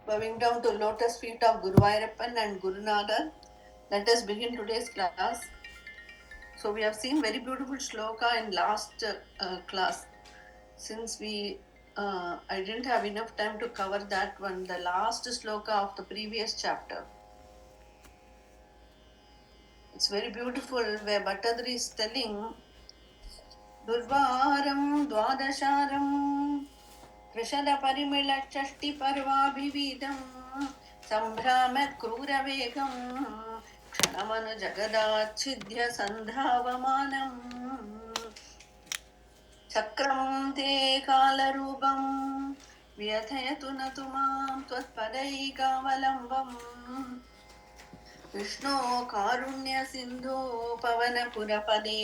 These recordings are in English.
Bowing down to lotus feet of Guru Vairappan and Gurunadar, let us begin today's class. So we have seen very beautiful shloka in last class. Since I didn't have enough time to cover that one, the last shloka of the previous chapter. It's very beautiful where Bhattadri is telling Durvaram Dwadasharam त्रिशदपरिमिळषष्टिपर्वाभिविधं सम्भ्रामक्रूरवेगं क्षणमनुजगदाच्छिद्य सन्धावमानम् चक्रं ते कालरूपं व्यथयतु न तु मां त्वत्पदैकावलम्बम् विष्णो कारुण्यसिन्धो पवनपुरपदे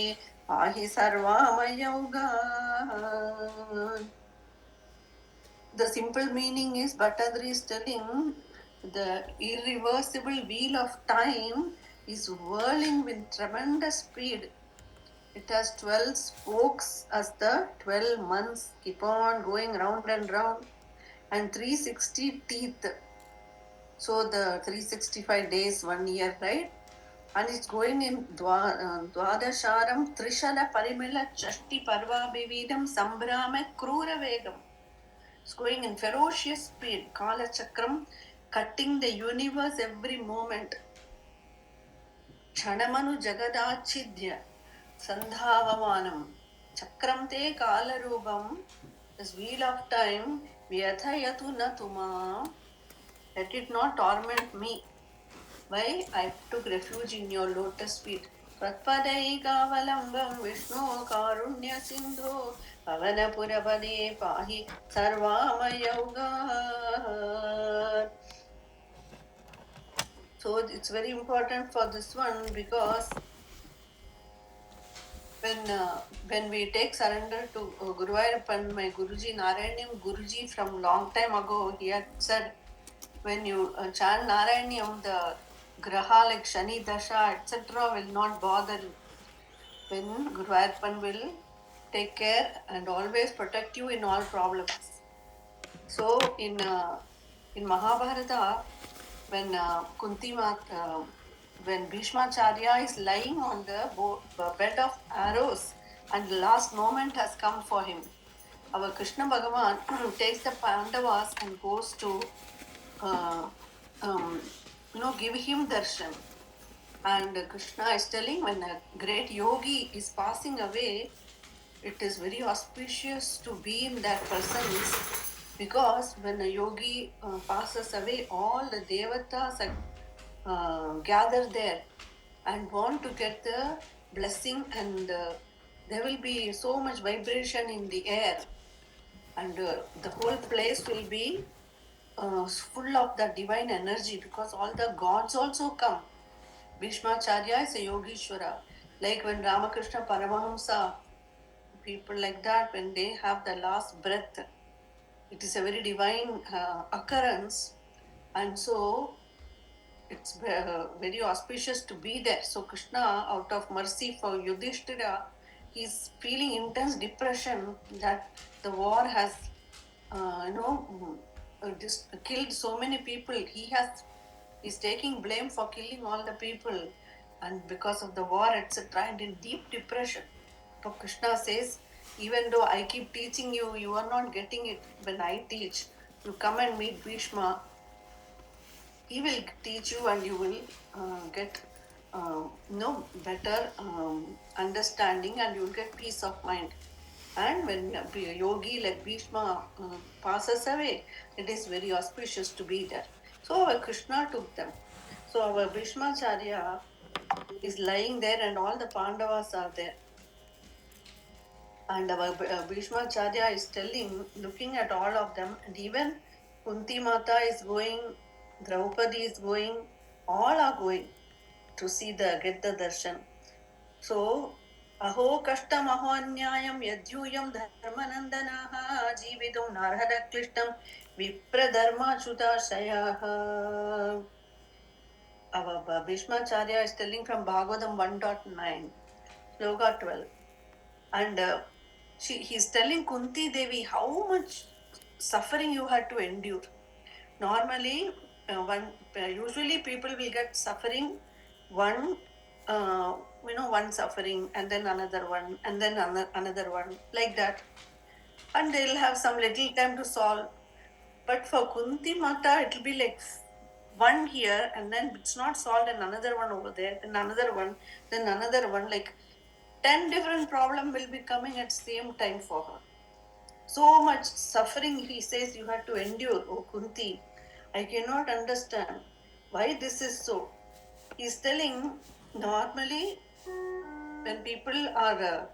पाहि सर्वामयौगान्. The simple meaning is Bhattadri is telling the irreversible wheel of time is whirling with tremendous speed. It has 12 spokes as the 12 months keep on going round and round, and 360 teeth. So the 365 days, 1 year, right? And it's going in Dwadasharam Trishada Parimila Chashti Parva Vividam Sambrama Krura Vegam. It's going in ferocious speed. Kala Chakram, cutting the universe every moment. Chanamanu Jagadachidya, Sandhavamanam, Chakram te Kalarubam, this wheel of time, Vyathayatu Natuma, let it not torment me. Why? I took refuge in your lotus feet. Tvatpadaikavalambam Vishnu Karunya Sindhu Pavanapurapade Pahi Sarvamayauga. So it's very important for this one because when we take surrender to Guru Vairappan, my Guruji Narayaniam Guruji from long time ago, he had said when you chant Narayaniam, the graha like Shani Dasha, etc. will not bother you. When Guru Vairappan will take care and always protect you in all problems. So in Mahabharata, when Kunti Mata, when Bhishmacharya is lying on the bed of arrows and the last moment has come for him, our Krishna Bhagavan takes the Pandavas and goes to give him darshan. And Krishna is telling when a great yogi is passing away, it is very auspicious to be in that presence, because when a yogi passes away, all the devatas gather there and want to get the blessing, and there will be so much vibration in the air, and the whole place will be full of the divine energy, because all the gods also come. Bhishmacharya is a Yogishwara. Like when Ramakrishna Paramahamsa, people like that, when they have the last breath, it is a very divine occurrence. And so it's very auspicious to be there. So Krishna, out of mercy for Yudhishthira, he's feeling intense depression that the war has, just killed so many people. He's taking blame for killing all the people, and because of the war, etc., and in deep depression. So Krishna says, even though I keep teaching you, you are not getting it. When I teach, you come and meet Bhishma. He will teach you, and you will get better understanding, and you will get peace of mind. And when a yogi like Bhishma passes away, it is very auspicious to be there. So our Krishna took them. So our Bhishmacharya is lying there, and all the Pandavas are there. And our Bhishmacharya is looking at all of them, and even Kunti Mata is going, Draupadi is going, all are going to get the darshan. So Aho kashtam aho anyayam yadyuyam dharmanandanaha jividum narhada klishtam vipradharma chudashayaha. Our Bhishmacharya is telling from Bhagavatam 1.9, Sloka 12. And he's telling Kunti Devi how much suffering you had to endure. Normally, usually people will get suffering one, one suffering and then another one and then another one, like that, and they'll have some little time to solve. But for Kunti Mata, it'll be like one here and then it's not solved, and another one over there, then another one, then another one, like 10 different problems will be coming at same time for her. So much suffering, he says, you have to endure, oh Kunti. I cannot understand why this is so. He's telling, normally when people are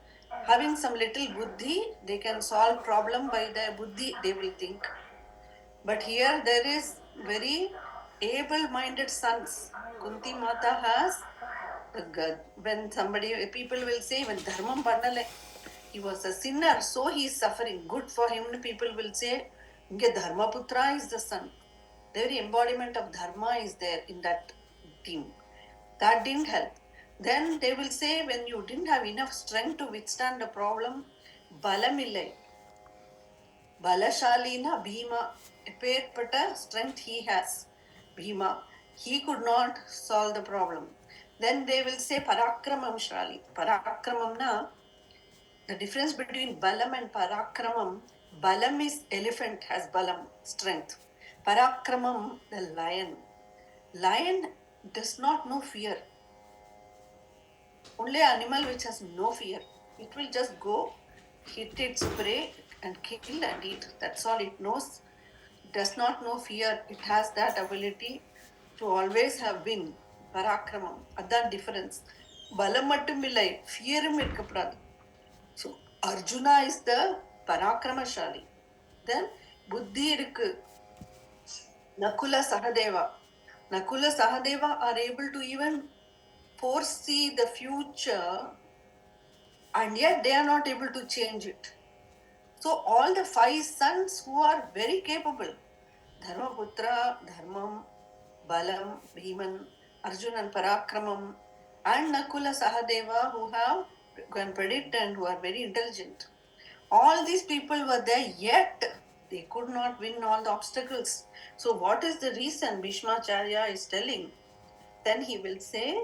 having some little buddhi, they can solve problem by their buddhi, they will think. But here there is very able-minded sons. Kunti Mata has when somebody, people will say, when dharmam pannale, he was a sinner, so he is suffering. Good for him, people will say, inge Dharmaputra is the son. The very embodiment of dharma is there in that team. That didn't help. Then they will say, when you didn't have enough strength to withstand the problem, balamillai. Balashalina Bhima, epetpata strength he has. Bhima, he could not solve the problem. Then they will say Parakramam Shali. Parakramam na, the difference between Balam and Parakramam, Balam is elephant, has Balam, strength. Parakramam, the lion. Lion does not know fear. Only animal which has no fear. It will just go, hit its prey and kill and eat. That's all it knows. Does not know fear. It has that ability to always have win. Parakramam. That's difference. Balam mattumillai, fearum irkapradhu. So Arjuna is the Parakramashali. Then Buddhi irukku. Nakula Sahadeva. Nakula Sahadeva are able to even foresee the future, and yet they are not able to change it. So all the 5 sons who are very capable, Dharmaputra, Dharmam, Balam, Bhiman, Arjunan, Parakramam, and Nakula Sahadeva, who can predict and who are very intelligent. All these people were there, yet they could not win all the obstacles. So what is the reason? Bhishmacharya is telling. Then he will say,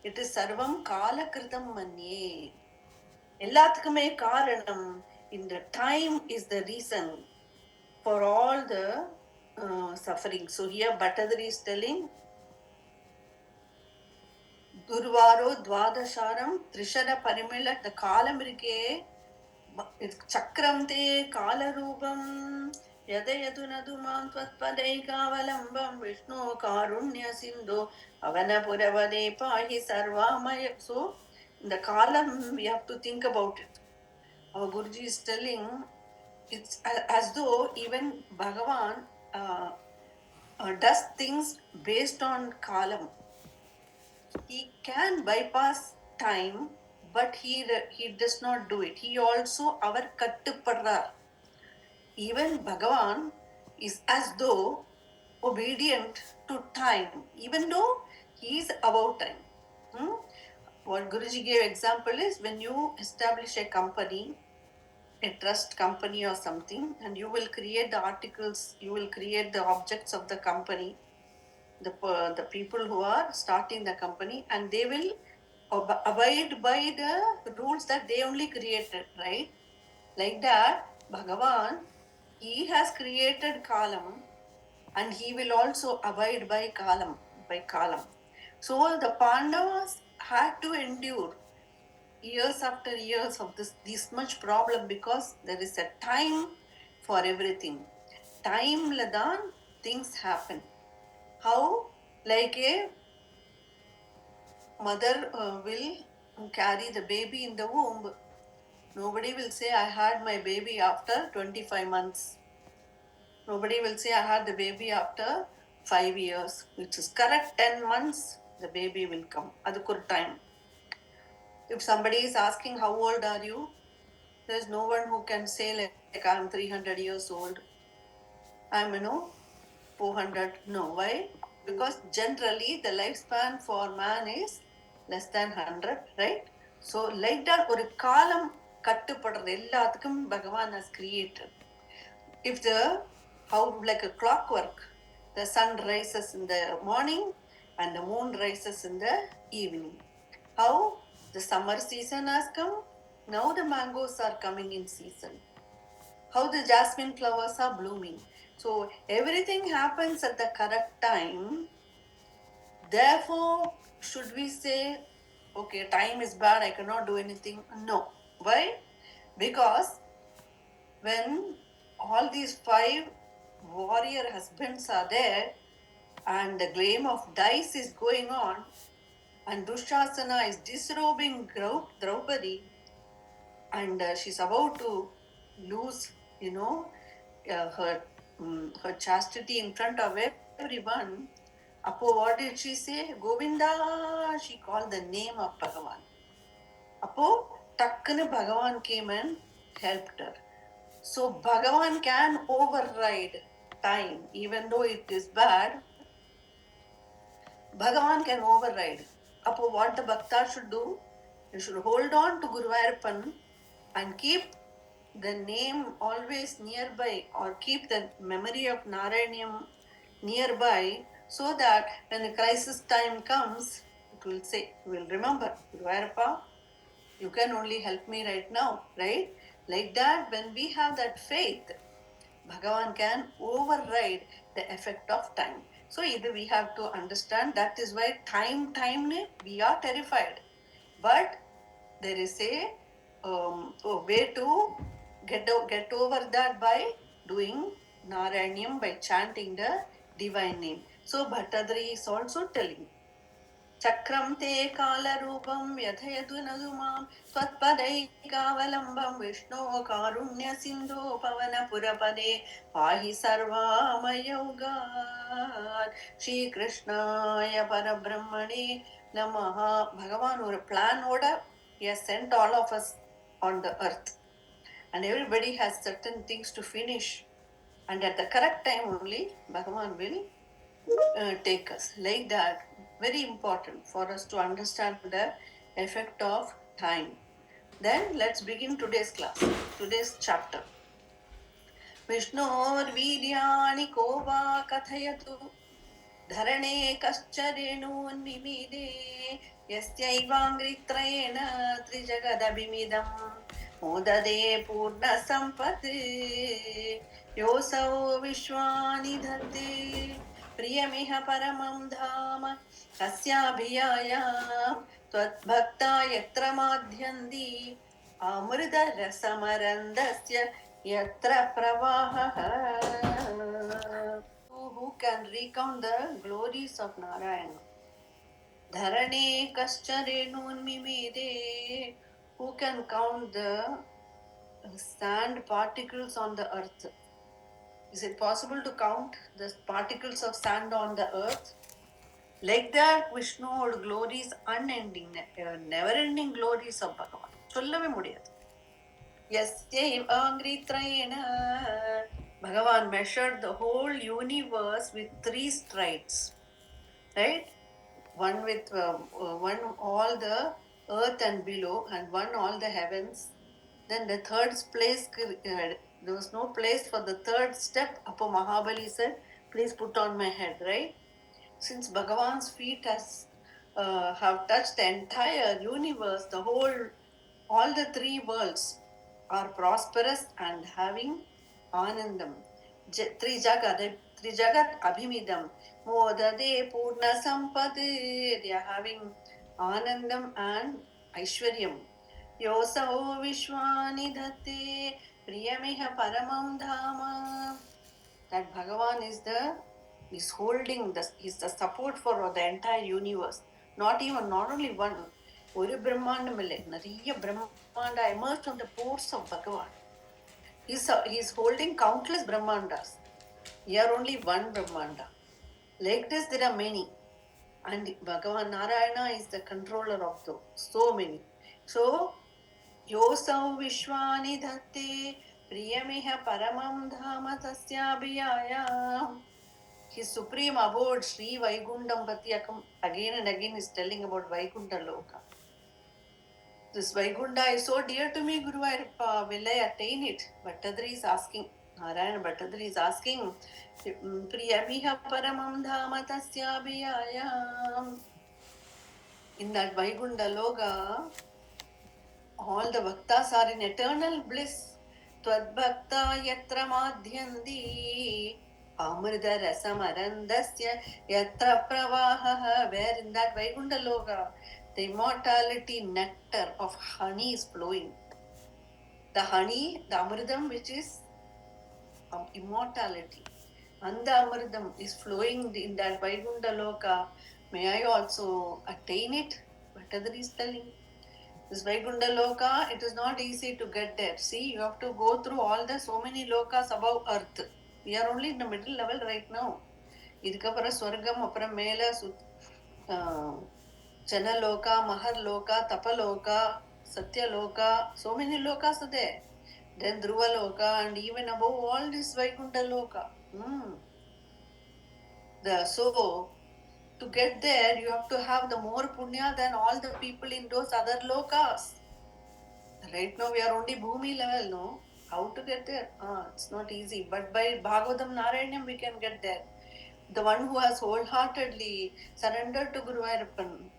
it is Sarvam Kala Kritam Manye. Ellathukkume Karanam. In the time is the reason for all the suffering. So here Bhattadri is telling, Durvaro Dvadasharam Trishara Parimila, the Kalam irke, Chakram te Kalarubam, Yadayadunadumam Tvatpadaikavalam Vishnu Karunya Sindhu Avanapuravade Pahi Sarvamaya. So in the Kalam we have to think about it. Our Guruji is telling, it's as though even Bhagavan does things based on Kalam. He can bypass time, but he does not do it. He also our kattupadrar. Even Bhagavan is as though obedient to time, even though he is about time. What Guruji gave example is, when you establish a company, a trust company or something, and you will create the articles, you will create the objects of the company, the people who are starting the company, and they will abide by the rules that they only created, right? Like that, Bhagavan, he has created Kalam, and he will also abide by Kalam. So the Pandavas had to endure years after years of this much problem, because there is a time for everything. Time ladan things happen. How? Like a mother will carry the baby in the womb. Nobody will say, I had my baby after 25 months. Nobody will say, I had the baby after 5 years. Which is correct. 10 months the baby will come. Adukku time. If somebody is asking, how old are you? There is no one who can say, like I'm 300 years old. I'm 400. No. Why? Because generally the lifespan for man is less than 100, right? So like that, ஒரு காலம் கட்டுப்படுறது எல்லாத்துக்கும் Bhagavan has created. If how like a clockwork, The sun rises in the morning and the moon rises in the evening. How the summer season has come, now the mangoes are coming in season. How the jasmine flowers are blooming. So everything happens at the correct time. Therefore, should we say, okay, time is bad, I cannot do anything? No. Why? Because when all these five warrior husbands are there and the game of dice is going on and Dushasana is disrobing Draupadi and she's about to lose, her chastity in front of everyone. Apo, what did she say? Govinda, she called the name of Bhagavan. Apo, takkanu Bhagavan came and helped her. So Bhagavan can override time, even though it is bad. Bhagavan can override. Apo, what the bhakta should do? You should hold on to Guru Vayurappan and keep the name always nearby, or keep the memory of Narayanyam nearby, so that when the crisis time comes, it will say, will remember, Guru Vayurappa, you can only help me right now, right? Like that, when we have that faith, Bhagavan can override the effect of time. So either we have to understand that is why time we are terrified. But there is a way to get over that by doing Narayanyam, by chanting the divine name. So Bhattadri is also telling चक्रं ते कालरूपं व्यथयतु नदु मां त्वत्पदैकावलम्बं विष्णो कारुण्यसिन्धो पवनपुरपदे पाहि सर्वामयोगात् श्रीकृष्णाय परब्रह्मणे नमः. Bhagavan ஒரு பிளானோட he has sent all of us on the earth and everybody has certain things to finish, and at the correct time only Bhagavan will take us. Like that, very important for us to understand the effect of time. Then let's begin today's class, today's chapter. Vishnoर्वीर्याणि को वा कथयतु धरणे कश्चरेणोन्मिमीदे यस्यैवाङ्घ्रित्रयेण त्रिजगदभिमिदं मोददे पूर्णसम्पत् योऽसौ विश्वानि धत्ते प्रियमिह परमं धाम कस्याभियायां त्वद्भक्ता यत्र माध्यन्ति अमृतरसमरन्दस्य यत्र प्रवाहः. Who can recount the glories of Narayana? Dharane kascharenu who can count the sand particles on the earth? Is it possible to count the particles of sand on the earth? Like that, Vishnu glories unending, never-ending glories of Bhagavan. சொல்லவே முடியாது. Yasyaivanghritrayena, Bhagavan measured the whole universe with 3 strides, right? One with one all the earth and below, and one all the heavens. Then the third place, there was no place for the third step. Apo Mahabali said, please put on my head, right? Since Bhagavan's feet have touched the entire universe, the whole, all the 3 worlds are prosperous and having anandam. Trijagat abhimidam modade purna sampade. They are having anandam and aishwaryam. Yosau vishwani dhate priyamiha paramam dhama. That Bhagavan is holding is the support for the entire universe. Not only one. ஒரு பிரம்மாண்டம் இல்லை, நிறைய பிரம்மாண்டா emerged from the pores of Bhagavan. He's holding countless brahmandas. We are only one brahmanda. Like this, there are many. And Bhagavan Narayana is the controller of those. So many. So, Yosau Vishwani Dhatte Priyamiha Paramam Dhama Tasyabhiyayam. His supreme abode, Sri Vaikundam Patyakam, again and again is telling about Vaikunta Loka. This Vaikunta is so dear to me, Guru Vayurappa, will I attain it? Bhattadri is asking. Narayana Bhattadri is asking, Priyamiha paramam dhama tasyabhiyayam. In that Vaigunda Loga, all the bhaktas are in eternal bliss. Tvad-bhakta yatra madhyandi amrita rasamarandasya yatra pravaha. Where in that Vaigunda Loga, the immortality nectar of honey is flowing. The honey, the amridam, which is immortality. And the amridam is flowing in that Vaigunda Loka. May I also attain it? Bhattadri is telling. This Vaigunda Loka, it is not easy to get there. See, you have to go through all the so many lokas above earth. We are only in the middle level right now. இதுக்கப்புறம் ஸ்வர்க்கம் அப்புறம் மேல Janaloka, Maharloka, Tapaloka, Satyaloka, so many lokas are there. Then Dhruva Loka, and even above all this Vaikuntha Loka. So to get there, you have to have the more punya than all the people in those other lokas. Right now we are only Bhumi level, no? How to get there? It's not easy. But by Bhagavatam Narayanyam we can get there. The one who has wholeheartedly surrendered to Guru Ayappan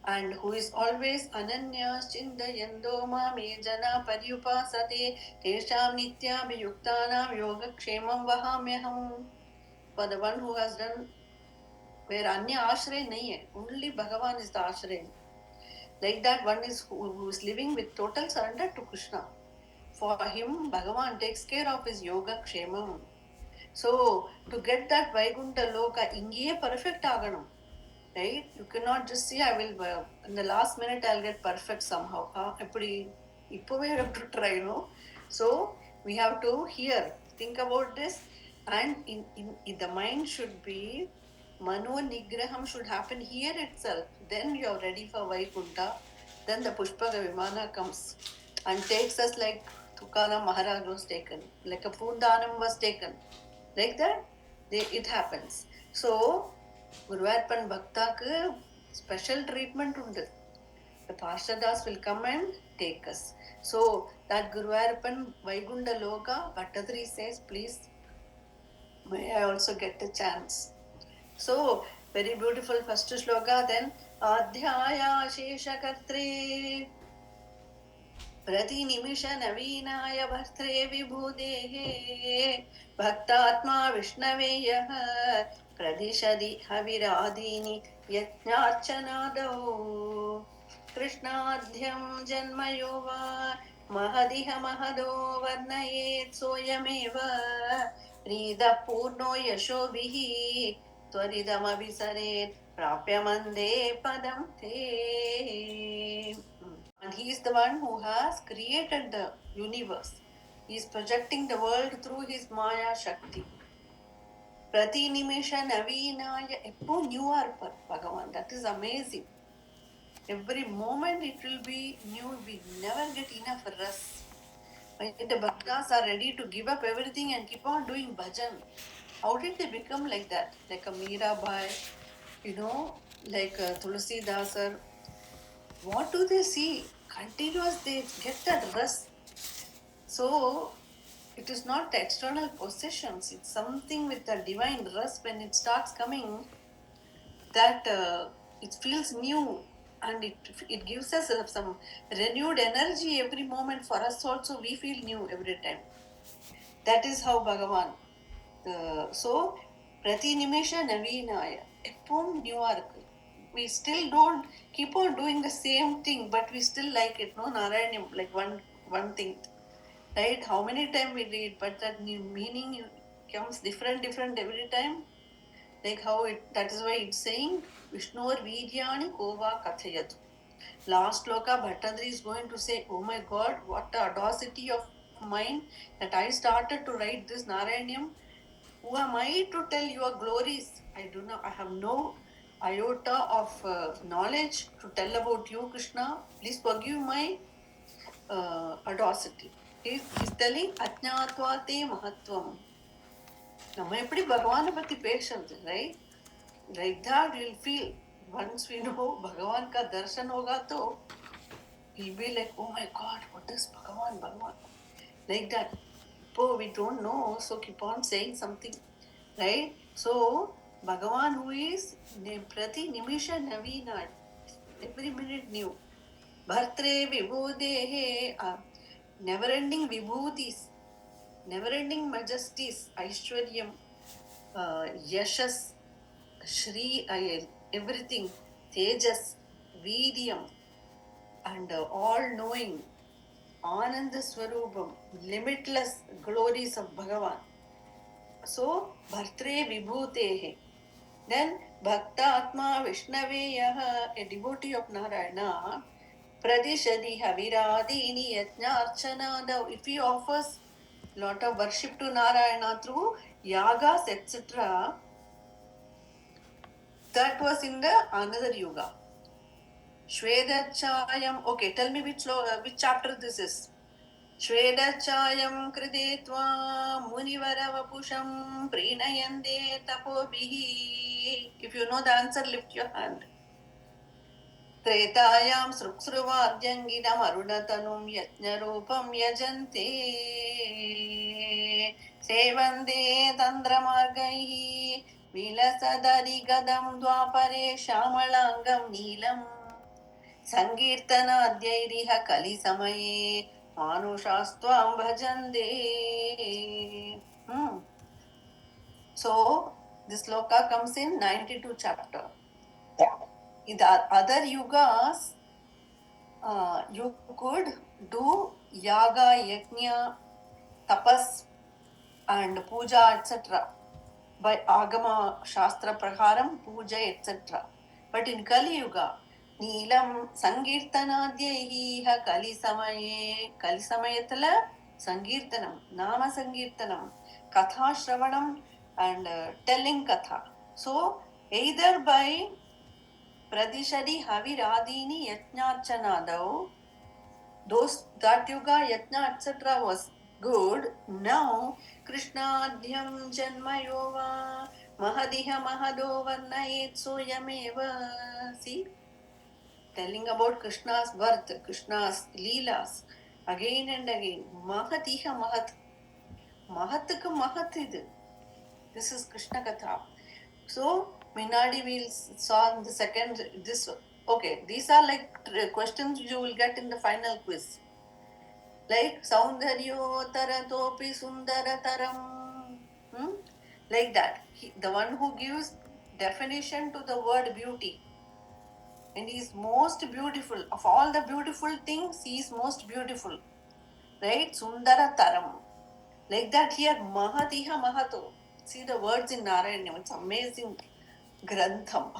and who is always Ananya Chindayando Mame Jana Paryupasate Tesham Nityabhiyuktanam Yogakshemam Vahamyaham. For the one who has done where Anya Ashray nahi hai, only Bhagavan is the Ashray. Like that one is who is living with total surrender to Krishna. For him, Bhagavan takes care of his yoga kshemam. So, to get that Vaikuntha Loka, ingiye perfect aganam. Right? You cannot just say, I will, in the last minute, I'll get perfect somehow. Ipo we have to try, no? So, we have to think about this, and in the mind should be, Mano Nigraham should happen here itself. Then you are ready for Vaikuntha. Then the Pushpaga Vimana comes and takes us like Tukaram Maharaj was taken, like a Pundanam was taken. Like that, it happens. So, Guruvayappan Bhaktaku special treatment undu. The Parshadas will come and take us. So, that Guruvayappan Vaigunda Loka, Bhattadri says, please, may I also get a chance. So, very beautiful first shloka. Then, Adhyaya Sheshakartre प्रतिनिमिष नवीनाय भर्त्रे विभूदेः भक्तात्मा विष्णवे यः प्रदिशति हविरादीनि यज्ञार्चनादौ कृष्णाद्यं जन्मयो वा महदिह महदो वर्णयेत् सोऽयमेव प्रीतः पूर्णो यशोभिः त्वरितमभिसरेत् प्राप्य मन्दे पदं ते. And he is the one who has created the universe. He is projecting the world through his Maya Shakti. Prati Nimisha Navinaya, Eppo new arpa, Bhagavan. That is amazing. Every moment it will be new. We never get enough rest. When the bhaktas are ready to give up everything and keep on doing bhajan, how did they become like that? Like a Mirabai, like a Tulsi Dasar. What do they see? Continuous, they get that rest. So, it is not external possessions, it's something with the divine rest. When it starts coming, that it feels new, and it gives us some renewed energy every moment. For us also, we feel new every time. That is how Bhagavan. So, Prati Nimisha Navinaya, Eppum new arc. We still don't keep on doing the same thing, but we still like it, no? Narayana, like one thing, right? How many times we read, but that new meaning comes different every time. Like how that is why it's saying, Vishnur Vidyani Kova Kathayatu. Last Loka Bhattadri is going to say, oh my God, what the audacity of mine that I started to write this Narayanam. Who am I to tell your glories? I have no iota of knowledge to tell about you, Krishna. Please forgive my audacity. He's telling Ajnatvate Mahatvam. நம்ம எப்படி பகவானை பத்தி பேசுறது, right? Like that we'll feel. Once we know Bhagavan ka darshan hoga to we'll be like, oh my God, what is Bhagavan? Like that. Oh, we don't know, so keep on saying something, right? So, Bhagavan who is Prati Nimisha Navina, every minute new. Bhartre Vibhudehe, never ending Vibhutis, never ending majesties, Aishwaryam, Yashas, Shri, everything, Tejas, Vidyam, and all knowing, Ananda Swarupam, limitless glories of Bhagavan. So, Bhartre Vibhutehe. Then, Bhakta Atma Vishnave Yaha, a devotee of Narayana, Pradishadi Haviradini Yajna Archana. Now, if he offers lot of worship to Narayana through yagas, etc., that was in the another yuga. Shvedachayam. Okay, tell me which chapter this is. Shvedachayam kridetva munivaravapusham prinayande tapobihi. If you know the answer, lift your hand. त्रेतायां सृक्सृवाद्यङ्गिनम् अरुणतनुं यज्ञरूपं यजन्ते सेवन्ते तन्द्रमार्गैः विलसदरिगदं द्वापरे श्यामलाङ्गं नीलम् सङ्कीर्तनाद्यैरिह कलिसमये मानुषास्त्वां भजन्ते. So this sloka comes in 92 chapter. In the other yugas, you could do yaga, yajna, tapas, and puja, etc. by agama shastra praharam, puja, etc. But in Kali Yuga, Neelam Sankirtanadhyaihi Kali Samaye, Kali Samayatala Sankirtanam, Nama Sankirtanam, Katha Shravanam, and telling Katha. So, either by Pradishadi Haviradini Yajnachanadau, those that yuga yajna etc. was good. Now Krishnadhyam Janmayova Mahadiha Mahado Varnayet Soyameva. See, telling about Krishna's birth, Krishna's leelas again and again. Mahatiha Mahat. Mahatukku Mahat idu. This is Krishna Katha. So, Minadi will saw in the second this. Okay, these are like questions you will get in the final quiz. Like Saundaryo Taratopi Sundarataram. Like that. The one who gives definition to the word beauty. And he is most beautiful. Of all the beautiful things, he is most beautiful. Right? Sundarataram. Like that here, Mahatiha Mahato. See the words in Narayana. It's amazing. Grantham.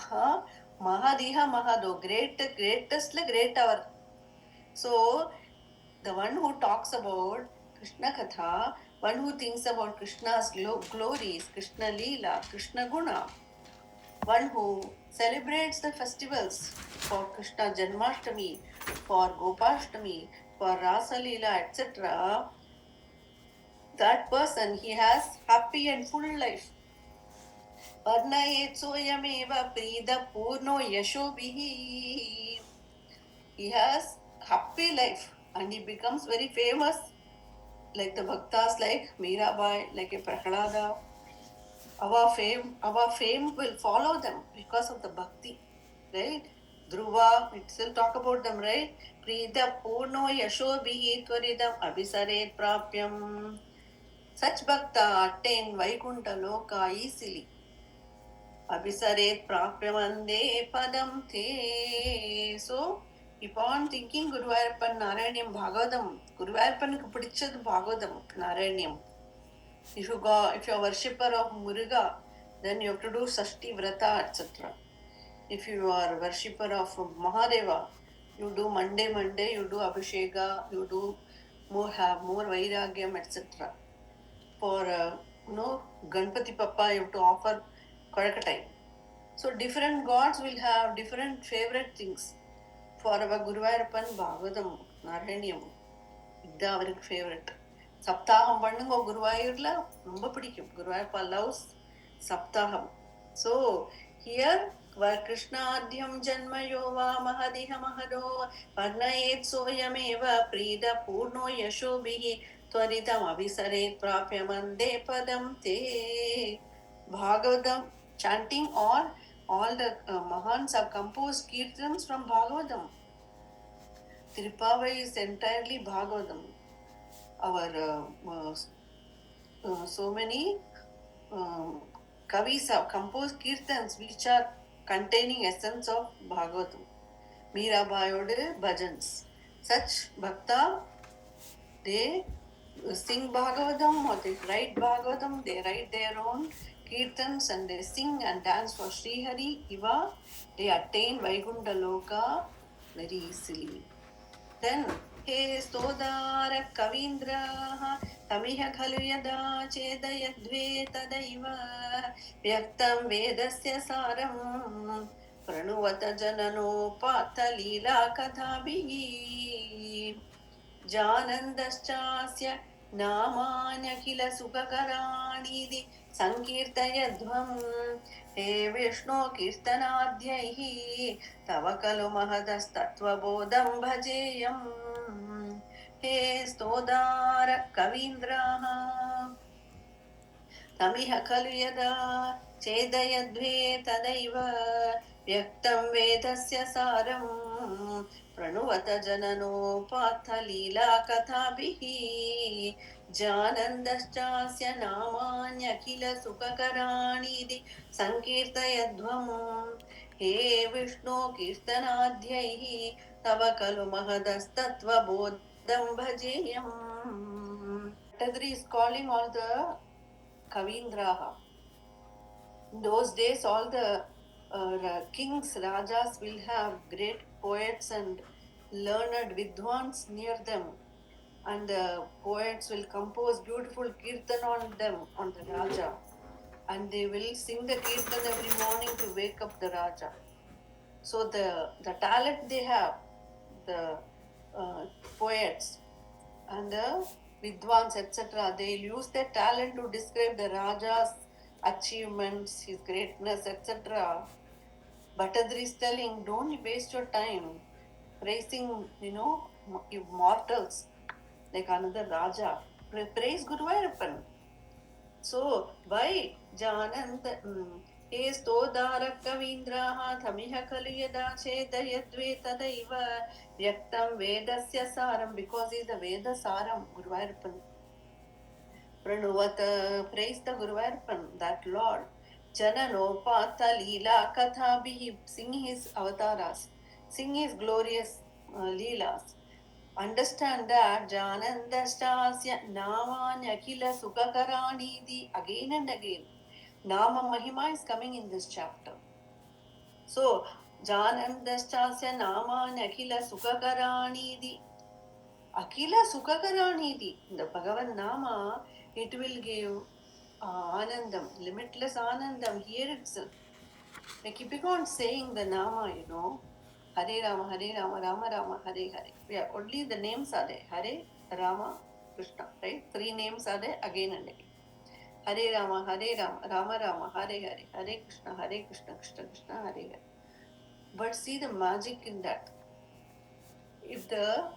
Mahadiha Mahado. Greatest, great hour. So, the one who talks about Krishna Katha, one who thinks about Krishna's glories, Krishna Leela, Krishna Guna, one who celebrates the festivals for Krishna Janmashtami, for Gopashtami, for Rasa Leela, etc., that person, he has happy and full life. Varnayet soyameva prida purno yashobhihi. He has happy life and he becomes very famous, like the bhaktas, like Mirabai, like a Prahlada. Our fame will follow them because of the bhakti, right? Dhruva, it still talk about them, right? Prida purno yashobhihi tvaridam abhisaret prapyam. Such bhakta attain Vaikuntha loka easily. Abhisaret prapyamande padam te. So, keep on thinking Guruvayappan Narayanyam Bhagavatam. Guruvayappanuku pidichadu Bhagavatam Narayanyam. If you are a worshipper of Muruga, then you have to do Sashti Vrata, etc. If you are a worshipper of Mahadeva, you do Monday, you do Abhisheka, you do have more Vairagyam, etc. For Ganpati Papa, you have to offer Kodakatai. So different gods will have different favorite things. For our Guruvayappan Bhagavatam Narayanyam, இது அவருக்கு favourite. சப்தாகம் பண்ணுங்க குருவாயூர்ல, ரொம்ப பிடிக்கும். குருவாயூர்ப்பா loves சப்தாகம். So here Krishnadhyam Janmayova Mahadiha Mahado Varnayet Soyameva Prida Purno Yashobhihi त्वरितम् अभिसरेत् प्राप्य मन्दे पदं ते. Bhagavatam chanting, all the Mahans have composed kirtans from Bhagavatam. Tripava is entirely Bhagavatam. Our so many Kavis have composed kirtans which are containing essence of Bhagavatam. Mirabayode bhajans. Such bhakta, they sing Bhagavatam or they write Bhagavatam, they write their own kirtans and they sing and dance for Sri Hari. Iva, they attain Vaikuntha Loka very easily. Then, हे स्तोदार कवीन्द्राः तमिह खलु यदा चेदयद्वे तदैव व्यक्तं वेदस्य सारं प्रणुवत जननोपात्तलीला कथाभिः जानन्दश्चास्य नामान्यखिल सुखकराणीति संकीर्तयध्वं हे विष्णो कीर्तनाद्यैः तव खलु महदस्तत्त्वबोधं भजेयम् हे स्तोदार कवीन्द्राः तमिह खलु यदा चेदयद्वे तदैव व्यक्तं वेदस्य सारं प्रणुवत जननोपात्तलीला कथाभिः जानन्दश्चास्य नामान्यखिल सुखकराणीति संकीर्तयध्वं हे विष्णो कीर्तनाद्यैः तव खलु महदस्तत्त्वबोधं भजेयम्. Tadri is calling all the Kavindraha. In those days, all the kings, rajas will have great poets and learned vidwans near them, and the poets will compose beautiful kirtan on them, on the Raja, and they will sing the kirtan every morning to wake up the Raja. So the talent they have, the poets and the vidwans, etc., they use their talent to describe the Raja's achievements, his greatness, etc. Bhattadri is telling, don't waste your time praising, mortals like another Raja. Praise Guruvayurappan. So, why Jananda हे स्तोदार कवीन्द्राः तमिह खलु यदा चेदयद्वे तदैव व्यक्तं वेदस्य सारं, because he is the Veda Saram, Guruvayurappan. Pranuvata, praise the Guruvayurappan, that Lord. Jananopatta Leela Kathabhi, sing his avataras, sing his glorious Leelas. Understand that Janandastasya Namanya Akila Sukakaranidhi, again and again. Nama Mahima is coming in this chapter. So, Janandastasya Namanya Akila Sukakaranidhi. Akila Sukakaranidhi, the Bhagavan Nama, it will give Anandam, limitless Anandam here itself. Like keep on saying the Nama, Hare Rama, Rama Rama, Hare Hare. Yeah, only the names are there. Hare, Rama, Krishna, right? 3 names are there again and again. Hare Rama, Rama Rama, Hare Hare, Hare Krishna, Krishna Krishna, Hare Hare. But see the magic in that. If the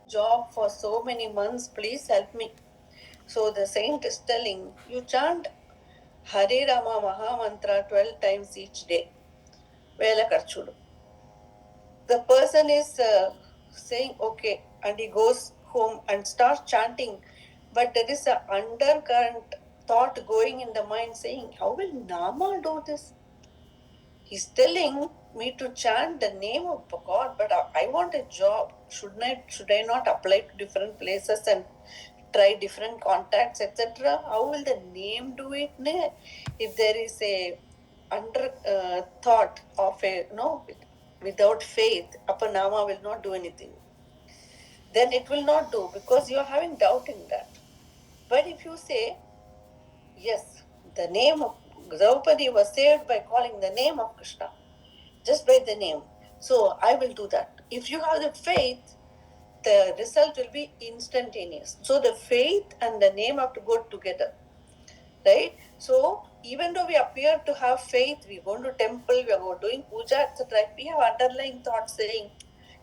job for so many months, please help me. So the saint is telling, you chant Hare Rama Maha Mantra 12 times each day. Vela Karchudu. The person is saying okay, and he goes home and starts chanting, but there is an undercurrent thought going in the mind saying, how will Nama do this? He's telling me to chant the name of God, but I want a job. Should I not apply to different places and try different contacts, etc.? How will the name do it? If there is a under thought of without faith, Apanama will not do anything. Then it will not do because you are having doubt in that. But if you say, yes, the name of Draupadi was saved by calling the name of Krishna, just by the name. So I will do that. If you have the faith, the result will be instantaneous. So the faith and the name have to go together, right? So even though we appear to have faith, we go to temple, we are doing puja, etc., we have underlying thoughts saying,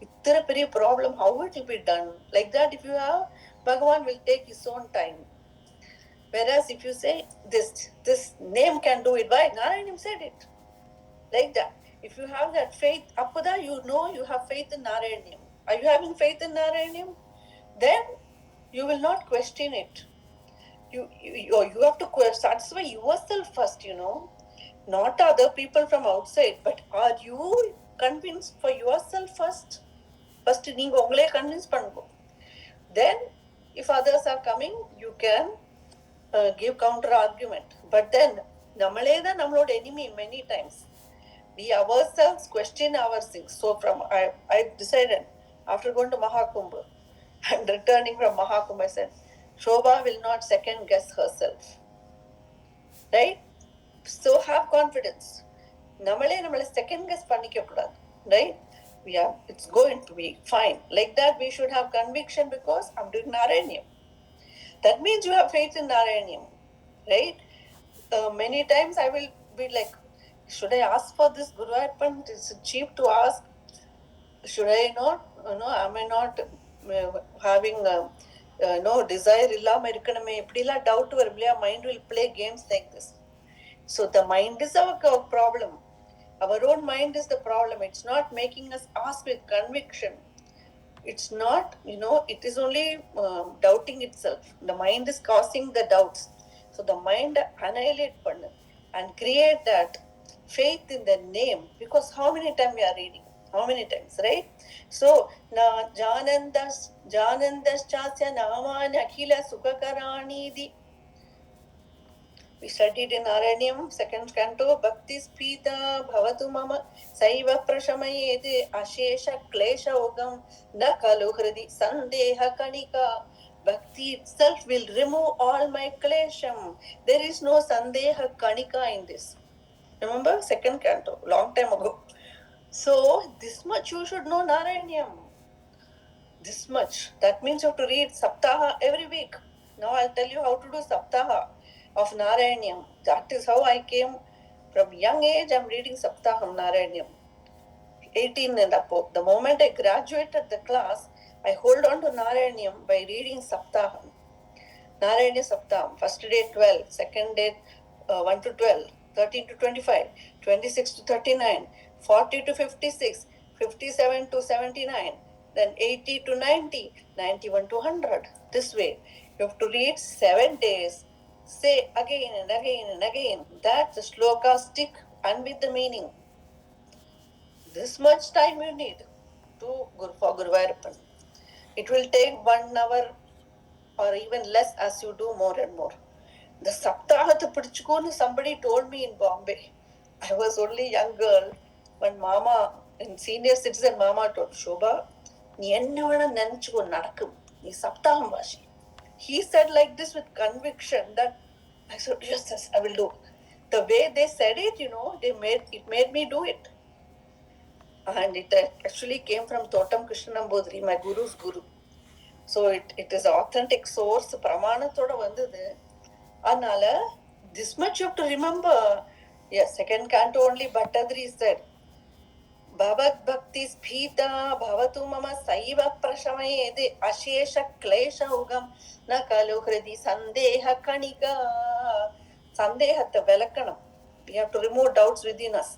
"It's a very problem. How it will be done?" Like that, if you have Bhagavan will take his own time. Whereas if you say this name can do it, why? Narayanam said it. Like that. If you have that faith, Appada, you know you have faith in Narayanam. Are you having faith in Narayanam? Then you will not question it. You have to satisfy yourself first, not other people from outside, but are you convinced for yourself first? First, நீங்க உங்களே convince பண்ணுங்க. Then, if others are coming, you can give counter argument. But then, நம்மளே தான் நம்மளோட enemy many times. We ourselves question our things. So I decided after going to Mahakumbh and returning from Mahakumbh, I said, Shobha will not second guess herself. Right? So have confidence. நம்மளே second guess பண்ணிக்க கூடாது. Right? It's going to be fine. Like that, we should have conviction because I'm doing Narayanyam. That means you have faith in Narayanyam. Right? Many times I will be like, should I ask for this Guru Arpan? It's cheap to ask. Should I not? Am I not having no desire? இல்லாம இருக்கணுமே இப்படிலாம் doubt வரும் இல்லையா? Mind will play games like this. So the mind is our problem. Our own mind is the problem. It's not making us ask with conviction. It's not, it is only doubting itself. The mind is causing the doubts. So the mind annihilate pannu and create that faith in the name. Because how many times we are reading? How many times, right? So, na janandas chasya naman akhila sukhakarani. We studied in Narayanyam, second canto, Bhakti Spita Bhavatu Mama Saiva Prashamayede Ashesha Klesha Ogam Na Kalu Hridi Sandeha Kanika. Bhakti itself will remove all my klesham. There is no Sandeha Kanika in this. Remember, second canto, long time ago. So, this much you should know Narayanyam. This much. That means you have to read Saptaha every week. Now I'll tell you how to do Saptaha of Narayanyam. That is how I came from young age. I'm reading Saptaham Narayanyam. 18 and up. The moment I graduated the class, I hold on to Narayanyam by reading Saptaham. Narayanya Saptaham. First day 12, second day 1 to 12, 13 to 25, 26 to 39, 40 to 56, 57 to 79, then 80 to 90, 91 to 100. This way. You have to read 7 days. Say again and again and again that the sloka stick and with the meaning. This much time you need for Guru Vairappan. It will take 1 hour or even less as you do more and more. The Saptahatha Pidichukonu, somebody told me in Bombay. I was only a young girl when Mama, in senior citizen Mama told Shobha, நீ என்ன வேணா நினைச்சுக்கோ நடக்கும் நீ சப்தாகம் வாசி. He said like this with conviction that I said, yes, I will do. The way they said it, it made me do it. And it actually came from Thotam Krishna Nambudri, my guru's guru. So it is authentic source, pramanathoda vandhudu. Anala, this much you have to remember. Yes, second canto only Bhattadri said, Bhavat Bhakti Spita Bhavatu Mama Saiva Prashamayede Ashesha Klesha Ugam Na Kalu Hridi Sandeha Kanika. Sandeha the Velakanam. We have to remove doubts within us.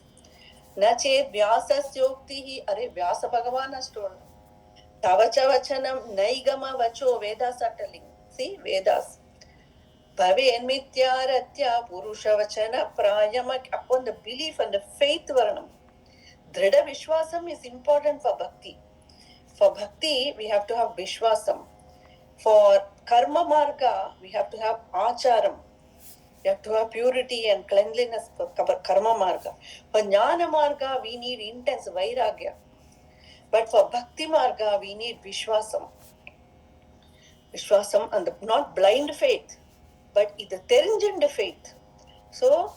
Nachet Vyasa Syoktihi Are Vyasa Bhagavan has told. Tavacha Vachanam Naigama Vacho Vedas are telling. See, Vedas. Bhave Enmityaratya Purusha Vachana Prayamak upon the belief and the faith Varanam. Dhrida Vishwasam is important for bhakti. For bhakti, we have to have Vishwasam. For karma marga, we have to have Acharam. We have to have purity and cleanliness for karma marga. For jnana marga, we need intense vairagya. But for bhakti marga, we need Vishwasam. Vishwasam and not blind faith, but the therinjanda faith. So,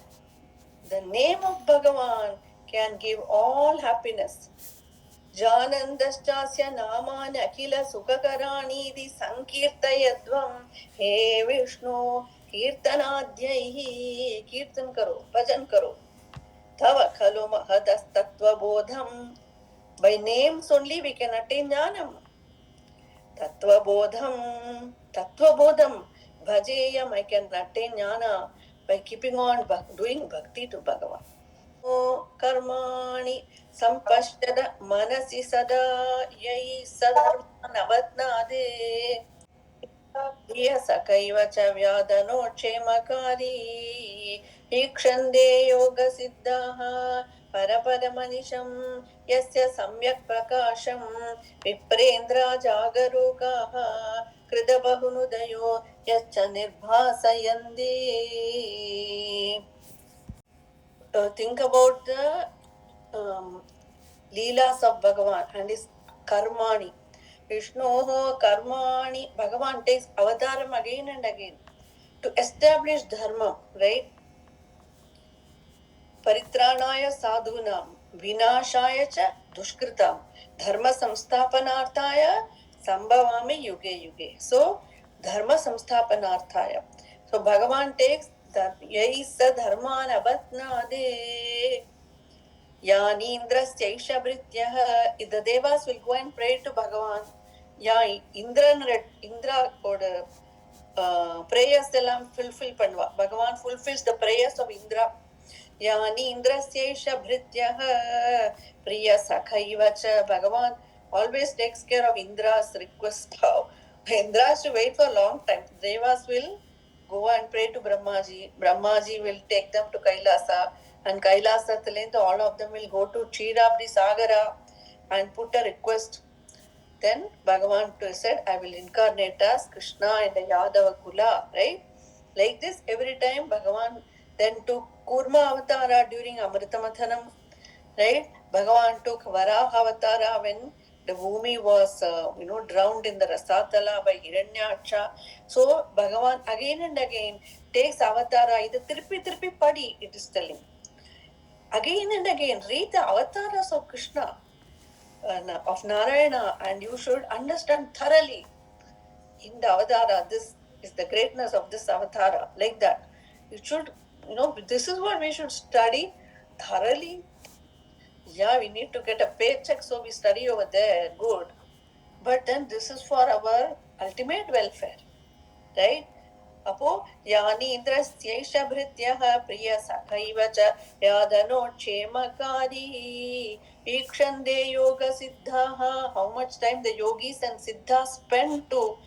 the name of Bhagavan can give all happiness. Janandaschasya naman akila sukhakarani di sankirtayadvam he Vishnu kirtanadhyaihi. Kirtan karo, bhajan karo. Tava khalu mahadas tattva bodham. By names only we can attain jnanam. Tattva bodham. Tattvabodham bhajeyam, I can attain jnana by keeping on doing bhakti to Bhagavan. कर्माणि सम्पश्यद मनसि सदा यैः सधर्मानवत्नादे प्रियसखैव च व्याधनोक्षेमकारी ईक्षन्दे योगसिद्धाः परपरमनिशं यस्य सम्यक् प्रकाशं विप्रेन्द्रा जागरूकाः कृतबहुनुदयो यच्च निर्भासयन्ति. Think about the leelas of Bhagavan and his karmani. Vishnoho karmani. Bhagavan takes avataram again and again to establish dharma, right? Paritranaya sadhunam, vinashaya cha dushkritam, dharma samsthapanarthaya sambhavami yuge yuge. So, dharma samsthapanarthaya. So, Bhagavan takes yaisa dharman avatnade. Yanindrasyaisha Bhrityah. The devas will go and pray to Bhagavan. Indra prayers எல்லாம் fulfill பண்ணுவா. Bhagavan fulfills the prayers of Indra. Yanindrasyaisha Bhrityah Priya Sakhaiva cha. Bhagavan always takes care of Indra's request. Indra has to wait for a long time. Devas will go and pray to Brahmaji. Brahmaji will take them to Kailasa. And Kailasathilenda, all of them will go to Kshetrabdi Sagara and put a request. Then Bhagavan said, I will incarnate as Krishna in the Yadava Kula, right? Like this, every time Bhagavan then took Kurma Avatara during Amritamathanam, right? Bhagavan took Varaha Avatara when the Bhumi was, drowned in the Rasatala by Hiranyaksha. So Bhagavan again and again takes Avatara, either Tirpi Padi, it is telling. Again and again, read the avatars of Krishna, of Narayana, and you should understand thoroughly in the avatara. This is the greatness of this avatara. Like that, you should, this is what we should study thoroughly. Yeah, we need to get a paycheck, so we study over there. Good, but then this is for our ultimate welfare, right? अपो यानीन्द्रस्यैष भृत्यः प्रियसखैव च यादनोक्षेमकारी ईक्षन्दे योगसिद्धाः. How much time the yogis and siddhas spend to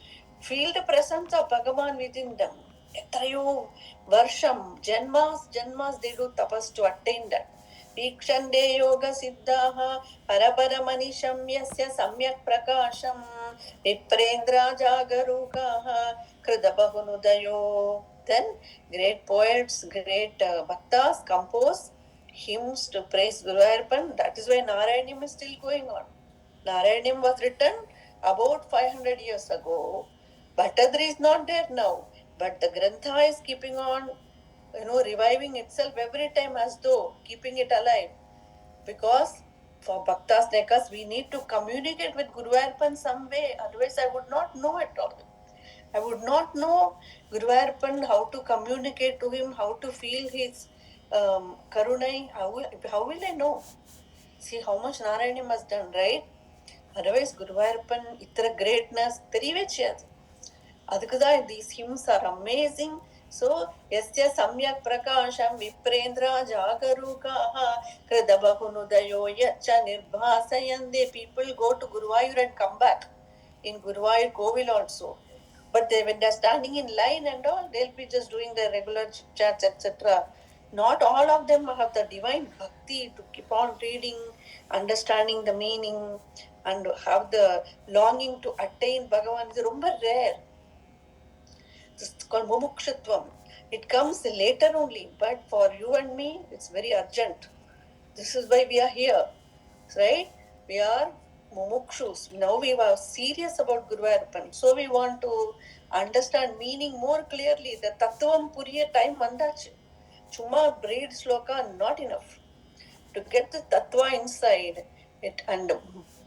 feel the presence of Bhagavan within them. Etrayo varsham, janmas they do tapas to attain that. ईक्षन्दे योगसिद्धाः परपरमनिशं यस्य सम्यक् प्रकाशं विप्रेन्द्रा जागरूकाः कृतबहुनुदयो. Then great poets, great bhaktas compose hymns to praise Guruvayurpan. That is why Narayanam is still going on. Narayanam was written about 500 years ago. Bhattadri is not there now, but the Grantha is keeping on, reviving itself every time as though keeping it alive. Because for bhaktas like us, we need to communicate with Guruvayurpan some way. Otherwise, I would not know at all. I would not know Guruvayurpan, how to communicate to him, how to feel his karunai. How will I know? See how much Narayanam has done, right? Otherwise, Guruvayurpan, itra greatness, தெரியவே செய்யாது. அதுக்குதான் these hymns are amazing. So, yasya samyak prakasham viprendra jagarukaha kridabahunudayo yacha nirbhasayande. People go to Guruvayur and come back. In Guruvayur Kovil also. But when they're standing in line and all, they'll be just doing their regular chats, etc. Not all of them have the divine bhakti to keep on reading, understanding the meaning, and have the longing to attain Bhagavan. It's ரொம்ப rare. It's called mumukshatvam. It comes later only, but for you and me, it's very urgent. This is why we are here, right? We are mumukshus. Now we are serious about Guruvayurpan. So we want to understand meaning more clearly. The Tattvam Puriya time vandachu. Chumma read sloka not enough. To get the Tattva inside it, and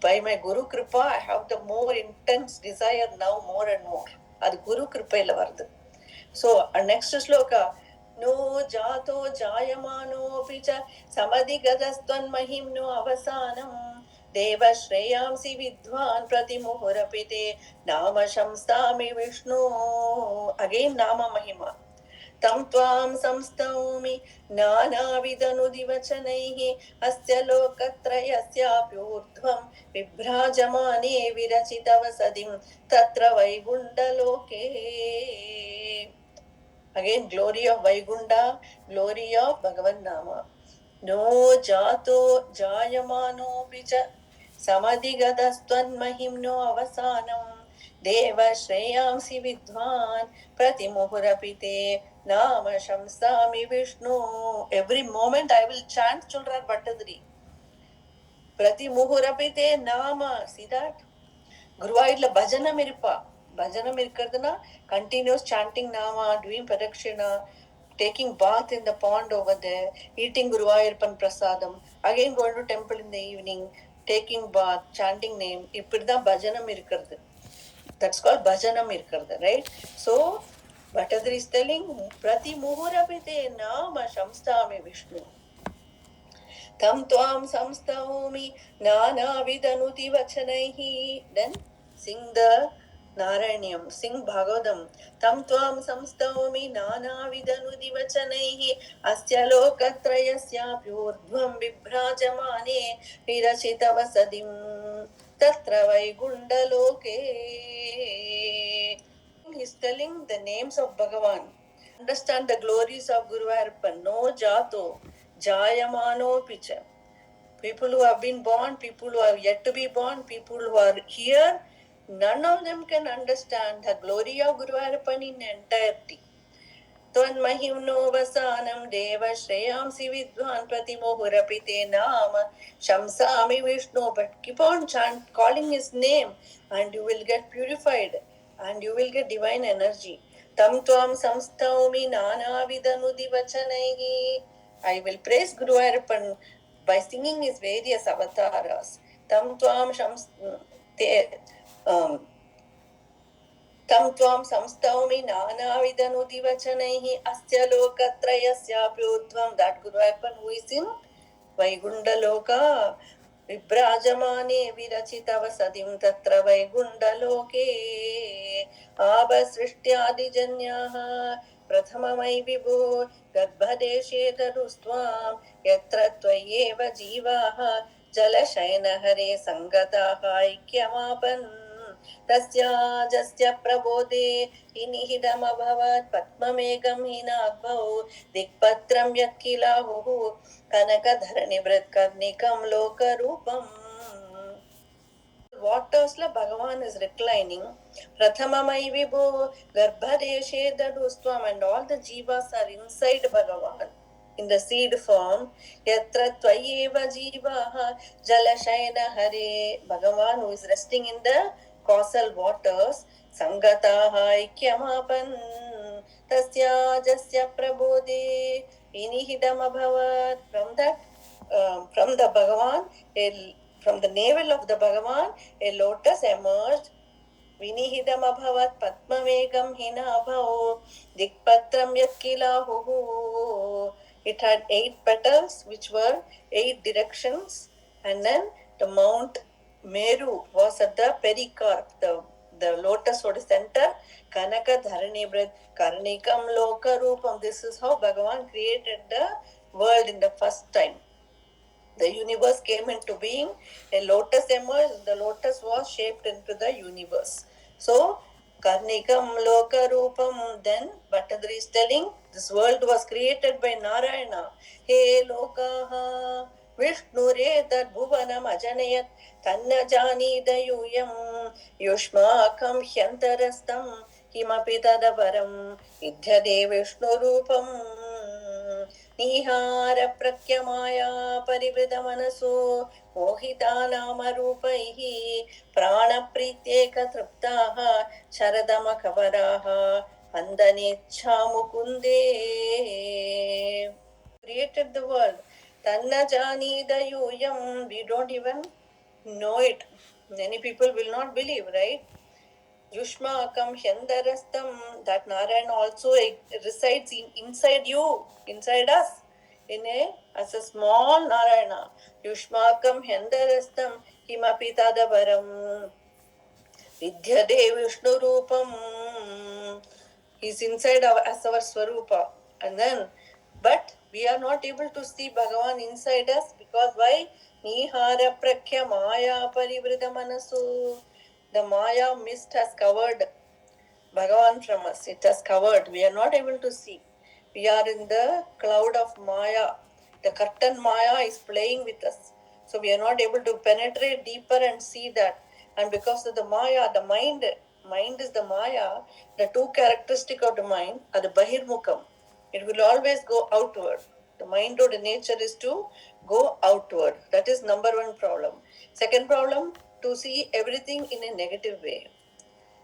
by my Guru Kripa, I have the more intense desire now more and more. Adu Guru Kripa illa varudhu. So, next sloka. No jato jayamano picha samadhigadastvan mahimno avasanam देवश्रेयांसि विद्वान् प्रतिमुहुरपि ते नाम शंसामि Vishnu. Again Nama Mahima. तं त्वां संस्तौमि नानाविधनुदिवचनैः अस्य लोकत्रयस्याप्यूर्ध्वं विभ्राजमाने विरचितवसतिं तत्र वैकुण्ठलोके. Again, glory of Vaigunda, glory of Bhagavan Nama. No jato jayamanopi cha samadhigadastvanmahimno avasanam deva shreyamsi vidvan pratimuhurapite nama shamsami Vishnu. Every moment I will chant children Bhattadri. Pratimuhurapite nama. See that? Guruvayurla bhajanam irpa. Bhajanam irkardana, continuous chanting Nama, doing Pradakshina, taking bath in the pond over there, eating Guruvayurpan prasadam, again going to temple in the evening, taking bath, chanting name. Ipirda bhajanam irkardu. That's called bhajanam irkardu, right? So, Bhattadri is telling, Prati muhurapite nama shamstami Vishnu. Tam tvam samstavomi nanavidanuti vachanaihi. Then sing the Narayanyam, sing Bhagavatam. Tam tvam samstavomi nanavidanuti vachanaihi asya lokatrayasyavyurdhvam vibhrajamane virachita vasadim tatra vaigundaloke. He's telling the names of Bhagavan. Understand the glories of Guru Arpan. No jato, jayamano picha. People who have been born, people who have yet to be born, people who are here, none of them can understand the glory of Guru Arpan in entirety. त्वन्महिम्नो वसानं देव श्रेयांसि विद्वान् प्रतिमोहुरपि ते नाम शंसामि Vishnu. But keep on calling his name and you will get purified and you will get divine energy. Tam tvam samsthaumi nanavidhanudi vachanaihi. I will praise Guru Arpan by singing his various avatars. Tam tvam तं त्वां संस्तौमि नानाविधनुतिवचनैः अस्य लोकत्रयस्याप्यूर्ध्वं. That Guru Arpan who is in Vaigundaloka विभ्राजमाने विरचितवसतिं तत्र वैकुण्ठलोके आबसृष्ट्यादिजन्याः प्रथममयि विभो गर्भदेशे तरुस्त्वां यत्र त्वय्येव जीवाः जलशयनहरे सङ्गताः ऐक्यमापन् तस्याजस्य प्रबोधे निहितमभवत् पद्ममेघं हिनाग्भौ दिक्पत्रं यत्किलाहुः कनकधरणिभृत्कर्णिकं लोकरूपम्. Waters la Bhagavan is reclining. Prathamamai vibho garbhadeshe dadustvam, and all the jivas are inside Bhagavan in the seed form. Yatra tvayeva jivaha jalashayana hare. Bhagavan who is resting in the causal waters. Sangataha ikyamapan tasya jasya prabodhe inihidam abhavat. From the Bhagavan, from the navel of the Bhagavan, a lotus emerged. Vinihidam abhavat padmamegam hinabhao dikpatram yatkilahuhu. It had 8 petals, which were 8 directions, and then the Mount Meru was at the pericarp. The lotus was the center. Kanaka Dharanibrat Karnikam Loka Rupam. This is how Bhagavan created the world in the first time. The universe came into being, a lotus emerged, the lotus was shaped into the universe. So, Karnikam Loka Rupam, then Bhattadri is telling, this world was created by Narayana. He Lokaha Vishnure Tad Bhuvanam Ajanayat Tanna Jani Dayuyam Yushmakam Hyantarastam Kimapi Tadaparam Idhyade Vishnu Rupam निहार प्रत्यमाया परिवृत मनसो मोहिता नाम रूपैः प्राणप्रीत्येक तृप्ताः शरदमकवराः वन्दनेच्छा मुकुन्दे. Created the world. Tanna jani dayuyam. We don't even know it. Many people will not believe, right? Yushmakam Hyandarastam, that Narayan also resides inside you, inside us, as a small Narayana. Yushmakam Hyandarastam किमपि तदपरं विद्यते विष्णुरूपम्. He's inside as our Swarupa. And then, but we are not able to see Bhagavan inside us because why? Nihara Prakhya Maya Parivrita Manasu. The Maya mist has covered Bhagavan from us. It has covered. We are not able to see. We are in the cloud of Maya. The curtain Maya is playing with us. So we are not able to penetrate deeper and see that. And because of the Maya, the mind is the Maya. The two characteristics of the mind are the Bahirmukam. It will always go outward. The mind or the nature is to go outward. That is number one problem. Second problem, to see everything in a negative way.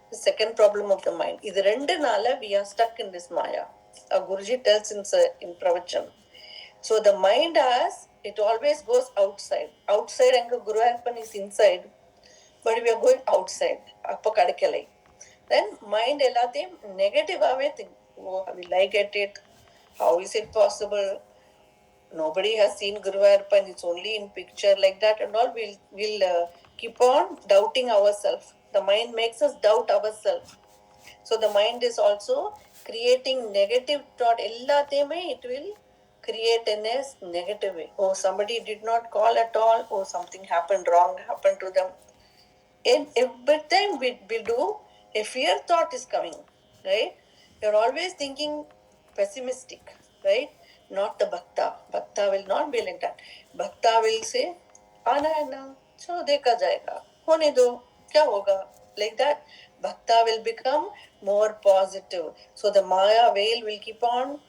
The second problem of the mind. This rendanaala we are stuck in this Maya. Our Guruji tells in Pravachan. So the mind has, it always goes outside. Outside and Guru Arpan is inside. But we are going outside. Appa kadakalai. Then mind ellathim negative ave think. Oh, will I get it? How is it possible? Nobody has seen Guru Arpan. It's only in picture like that and all. We'll keep on doubting ourselves. The mind makes us doubt ourselves. So the mind is also creating negative thought. It will create in a negative way. Oh, somebody did not call at all. Oh, something happened wrong, happened to them. And every time we do, a fear thought is coming, right? You're always thinking pessimistic, right? Not the bhakta. Bhakta will not be like that. Bhakta will say, आना है ना, चलो देखा जाएगा, होने दो, क्या होगा, like that. Bhakta will become more positive. So the Maya veil will keep on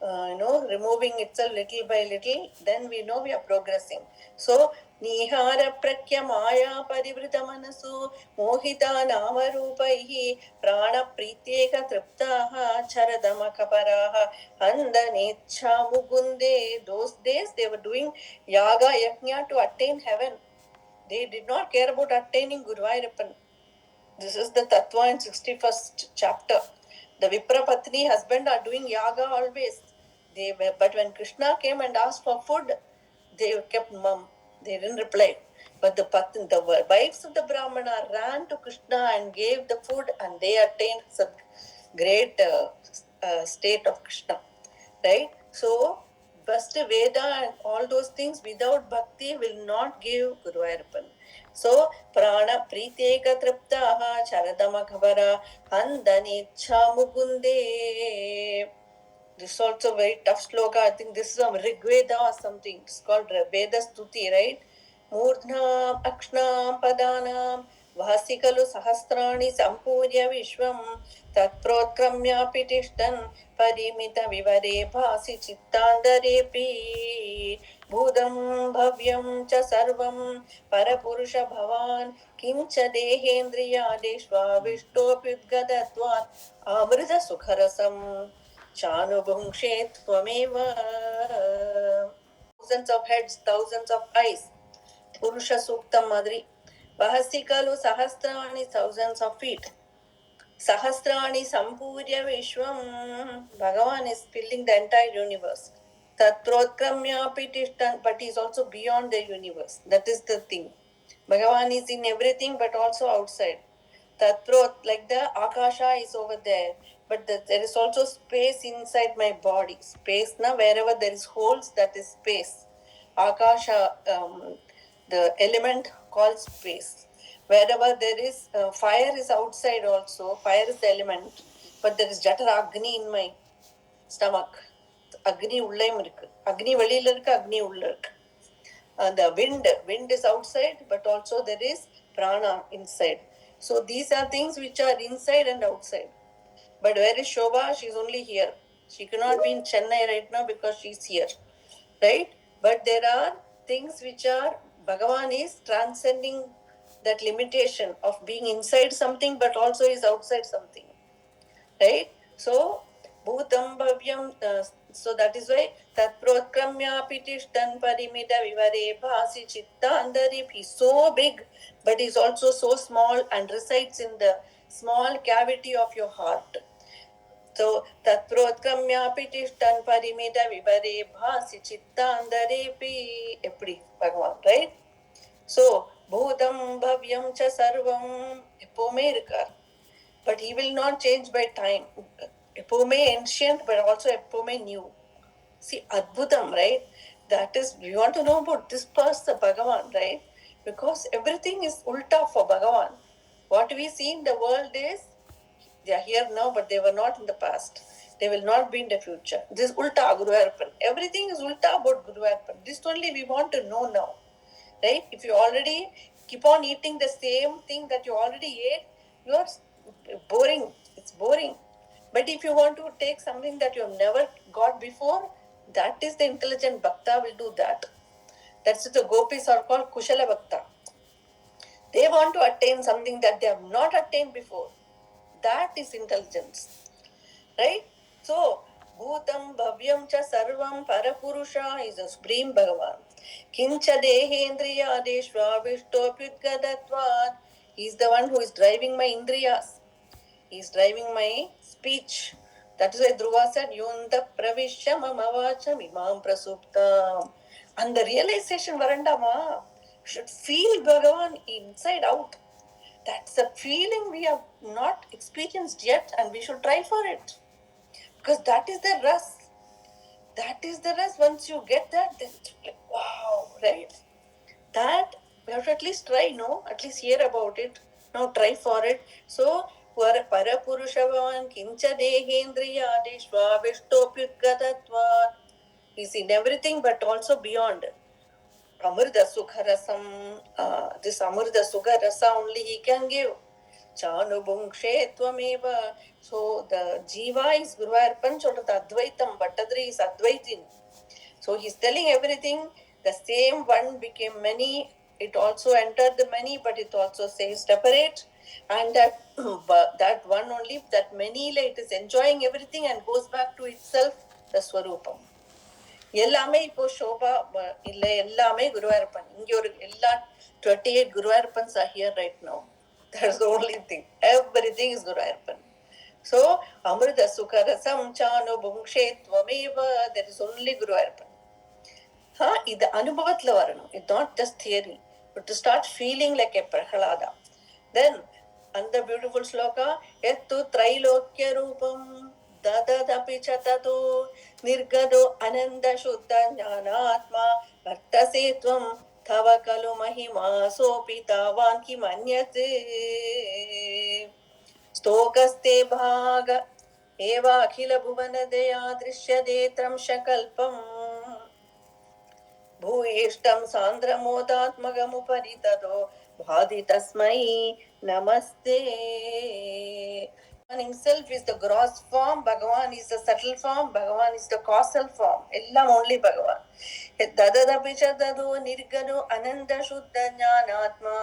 removing itself little by little, then we know we are progressing. So, Nihara Prakya Maya Parivrita Manasu Mohita Namarupaihi Prana Prityeka Triptaha Charadama Kaparaha Andanecha Mugunde. Those days they were doing yaga yajna to attain heaven. They did not care about attaining Guruvayurappan. This is the Tattva in 61st chapter. The Vipra Patni husband are doing yaga always. But when Krishna came and asked for food, they kept mum. They didn't reply. But the wives of the Brahmana ran to Krishna and gave the food, and they attained some great state of Krishna. Right? So, first Veda and all those things without bhakti will not give Guruvayurappan. So, Prana Priteka Triptaha Charadama Khavara Handanicha Mugunde. This is also very tough sloka. I think this is a Rigveda or something. It's called Veda Stuti, right? Murdhnam Akshnam Padanam Vasikalu Sahasrani Sampurya Vishwam Tatprotkamya Pitishtan Parimita Vivare Bhasi Chittandarepi Bhudam Bhavyam Cha Sarvam Parapurusha Bhavan Kimcha Dehendriya Deshva Vishtopyudgadatvat Amrita Sukharasam Chanubhungshe Tvameva. Thousands of heads, thousands of eyes. Purusha Suktam Madri. Vahasikalu Sahasrani, thousands of feet. Sahasrani Sampurya Vishwam. Bhagavan is filling the entire universe. Tatrotkamya Pitishtan, but he is also beyond the universe. That is the thing. Bhagavan is in everything but also outside. Tatrot, like the Akasha is over there, but there is also space inside my body. Space, na, wherever there is holes, that is space. Akasha, the element called space. Wherever there is fire is outside also, fire is the element, but there is Jatara Agni in my stomach. Agni உள்ளேயும் இருக்கு, அக்னி வெளியில இருக்கு, அக்னி உள்ள இருக்கு. The wind is outside, but also there is prana inside. So these are things which are inside and outside. But where is Shobha? She's only here. She cannot be in Chennai right now because she's here, right? But there are things which are, Bhagavan is transcending that limitation of being inside something but also is outside something, right? So bhutam bhavyam, so that is why tatprotkamya pitishtan parimita vivare bhasi chittandari. He's so big but he's also so small and resides in the small cavity of your heart. So tatprotkamya pitishtan parimita vivare bhasi chittandare pi, eppadi Bhagavan, right? So பூதம் பவ்யம் ச சர்வம் எப்பவுமே இருக்கார். But he will not change by time. எப்பவுமே ancient but also எப்பவுமே new. See, Adbhutam, right? That is, we want to know about this person, Bhagavan, right? Because everything is ulta for Bhagavan. What we see in the world is, they are here now, but they were not in the past. They will not be in the future. This is ulta Guru Arpan. Everything is ulta about Guru Arpan. This only we want to know now, right? If you already keep on eating the same thing that you already ate, you are boring. It's boring. But if you want to take something that you have never got before, that is the intelligent bhakta will do that. That's what the gopis are called Kushala Bhakta. They want to attain something that they have not attained before. That is intelligence. Right? So, Bhutam Bhavyam Cha Sarvam Parapurusha is the Supreme Bhagavan. Kincha Dehendriya Deshva Vishtopyudgadatvat. He is the one who is driving my indriyas. He is driving my speech. That is why Dhruva said, Yunda Pravishya Mamavacha Mimam Prasuptam. And the realization, Varandama, should feel Bhagavan inside out. That's a feeling we have not experienced yet, and we should try for it. Because that is the rus. That is the rus. Once you get that, then it's like, wow, right? That we have to at least try, no? At least hear about it. Now try for it. So, Parapurushavan Kincha Dehendriya Deshva Vishtopyudgatatva. He's in everything but also beyond. Amrita Sukharasam, this Amrita Sukharasa only he can give. Chanubungshe Tvameva. So the Jiva is Guru Arpan, so the Advaitam, Bhattadri is Advaitin. So he's telling everything. The same one became many. It also entered the many, but it also says separate. And that that one only, that many, it is enjoying everything and goes back to itself, the Swarupam. எல்லாமே இப்போ sofa இல்லை எல்லாமே குருவாயூரப்பன் இங்கே ஒரு எல்லா 28 குருவாயூரப்பன்ஸ் are here right now. That's the only thing. Everything is Guruvayurappan. So Amrita Sukharasam Chanu Bhungshe Tvameva, there is only Guruvayurappan. இது அனுபவத்துல வரணும். It's not just theory, but to start feeling like a Prahalada. Then and the beautiful sloka Yattu Trailokya Rupam Dadadapi Chatatu Nirgado Ananda Shuddha Jnanatma Vartase Tvam Tava Kalu Mahima Sopitavan Kimanyate Stokaste Bhaga Eva Akhila Bhuvanadaya Drishyadetram Shakalpam भूयिष्ठं सान्द्रमोदात्मगमुपरिततो भाति तस्मै नमस्ते. Bhagavan himself is the gross form, Bhagavan is the subtle form, Bhagavan is the causal form. Ellam only Bhagavan. Dadadapi chadadu nirgado ananda shuddha jnanatma.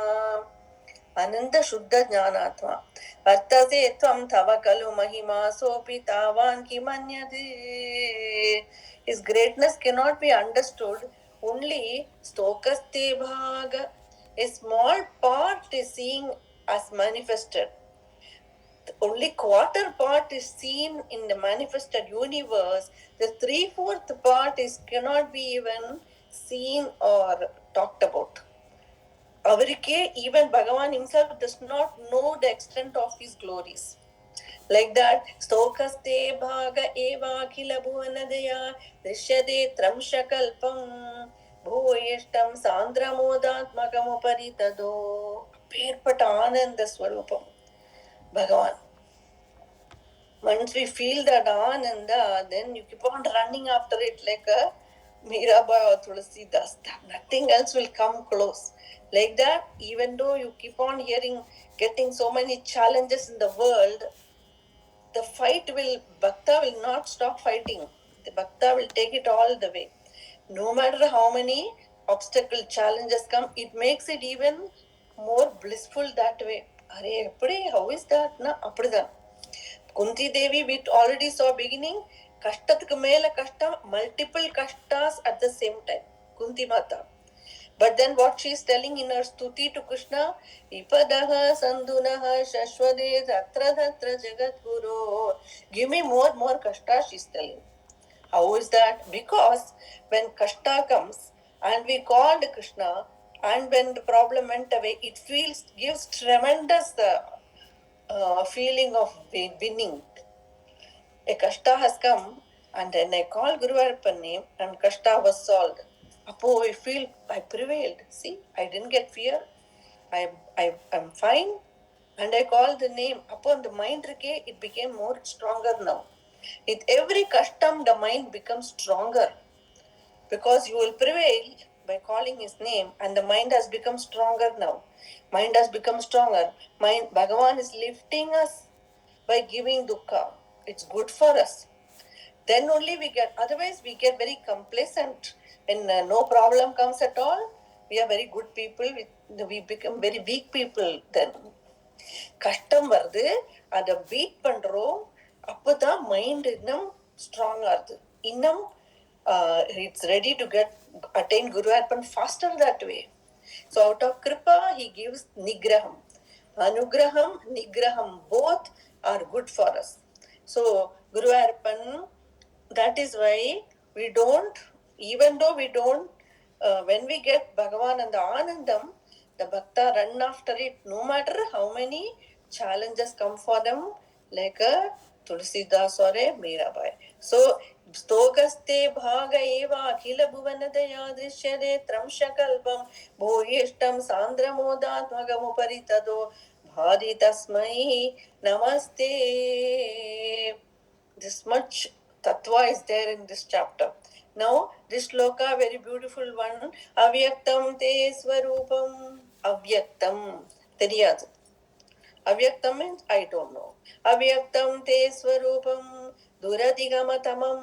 Ananda shuddha jnanatma. Vartase tvam tava kalu mahima sopi tavan kimanyate. His greatness cannot be understood. Only stokaste bhaga, a small part is seen as manifested. Only quarter part is seen in the manifested universe. The 3/4 part is cannot be even seen or talked about. Avarike, even Bhagavan himself does not know the extent of his glories. Like that, Stokaste Bhaga Eva Khila Bhuvanadaya Drishyade Tramshakalpam Bhuyishtam Sandramodatmakamuparitado. Perpata Ananda Swarupam. Bhagavan. Once we feel that Ananda, then you keep on running after it like a Mirabai or Tulsidas. Nothing else will come close. Like that, even though you keep on hearing, getting so many challenges in the world, the fight will, Bhakta will not stop fighting. The Bhakta will take it all the way. No matter how many obstacle challenges come, it makes it even more blissful that way. How is that? Na, apadidan. Kunti Devi, we already saw beginning, Kashtatka Mela Kashta, multiple Kashtas at the same time. Kunti Mata. But then what she is telling in her stuti to Krishna, Ipadaha Sandhunaha Shashwade Dhatra Dhatra Jagat Guru. Give me more Kashta, she is telling. How is that? Because when Kashta comes and we called Krishna, And when the problem went away, it gives tremendous feeling of winning. A kashta has come, and then I call Guru Arpan name, and kashta was solved. Apo, I feel I prevailed. See, I didn't get fear. I'm fine. And I called the name. Upon the mind, it became more stronger now. With every custom, the mind becomes stronger because you will prevail by calling his name, and the mind has become stronger now. Mind has become stronger. Mind, Bhagavan is lifting us by giving dukkha. It's good for us. Then only we get, otherwise we get very complacent. When no problem comes at all, we are very good people. We become very weak people then. கஷ்டம் வருது, அதை beat பண்றோம், அப்பதான் mind இன்னும் strong ஆகுது. இன்னும் it's ready to attain Guru Arpan faster that way. So out of Kripa, he gives Nigraham. Anugraham, Nigraham, both are good for us. So Guru Arpan, that is why we don't, even though we don't, when we get Bhagavan and the Anandam, the Bhakta run after it, no matter how many challenges come for them, like a Tulsidas or a Mirabai. So, स्तोकस्ते भाग एव अखिल भुवनदया दृश्यते त्रंशकल्पं भूयिष्ठं सान्द्रमोदात्मकमुपरि तदो भाति तस्मै नमस्ते. This much tattva is there in this chapter. Now, this shloka, very beautiful one. Avyaktam te swarupam. Avyaktam. Theriyadu. Avyaktam means I don't know. Avyaktam te swarupam. Duradigamathamam.